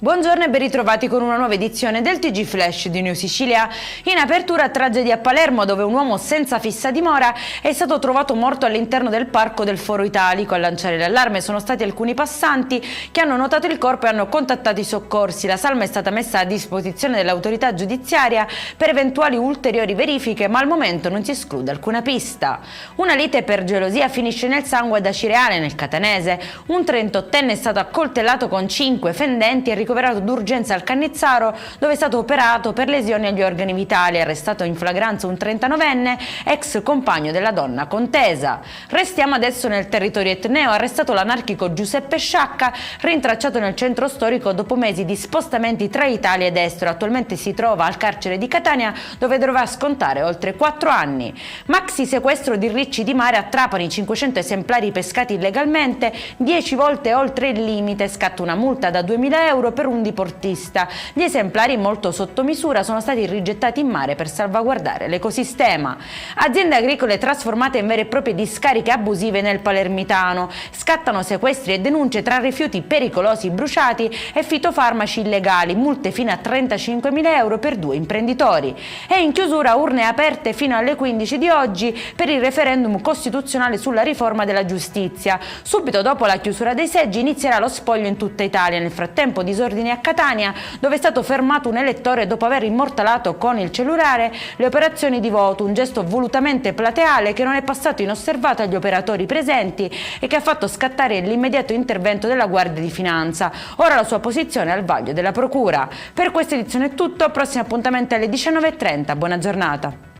Buongiorno e ben ritrovati con una nuova edizione del TG Flash di New Sicilia. In apertura, tragedia a Palermo, dove un uomo senza fissa dimora è stato trovato morto all'interno del parco del Foro Italico. A lanciare l'allarme sono stati alcuni passanti che hanno notato il corpo e hanno contattato i soccorsi. La salma è stata messa a disposizione dell'autorità giudiziaria per eventuali ulteriori verifiche, ma al momento non si esclude alcuna pista. Una lite per gelosia finisce nel sangue ad Acireale, nel Catanese. Un 38enne è stato accoltellato con 5 fendenti e ricoverato d'urgenza al Cannizzaro, dove è stato operato per lesioni agli organi vitali. Arrestato in flagranza un 39enne, ex compagno della donna contesa. Restiamo adesso nel territorio etneo. Arrestato l'anarchico Giuseppe Sciacca, rintracciato nel centro storico dopo mesi di spostamenti tra Italia ed estero. Attualmente si trova al carcere di Catania, dove dovrà scontare oltre 4 anni. Maxi sequestro di ricci di mare a Trapani, 500 esemplari pescati illegalmente, 10 volte oltre il limite, scatta una multa da 2.000 euro per un diportista. Gli esemplari, molto sotto misura, sono stati rigettati in mare per salvaguardare l'ecosistema. Aziende agricole trasformate in vere e proprie discariche abusive nel Palermitano. Scattano sequestri e denunce tra rifiuti pericolosi bruciati e fitofarmaci illegali, multe fino a 35.000 euro per 2 imprenditori. E in chiusura urne aperte fino alle 15 di oggi per il referendum costituzionale sulla riforma della giustizia. Subito dopo la chiusura dei seggi inizierà lo spoglio in tutta Italia. Nel frattempo disordini a Catania, dove è stato fermato un elettore dopo aver immortalato con il cellulare le operazioni di voto, un gesto volutamente plateale che non è passato inosservato agli operatori presenti e che ha fatto scattare l'immediato intervento della Guardia di Finanza. Ora la sua posizione è al vaglio della Procura. Per questa edizione è tutto, prossimo appuntamento alle 19:30, buona giornata.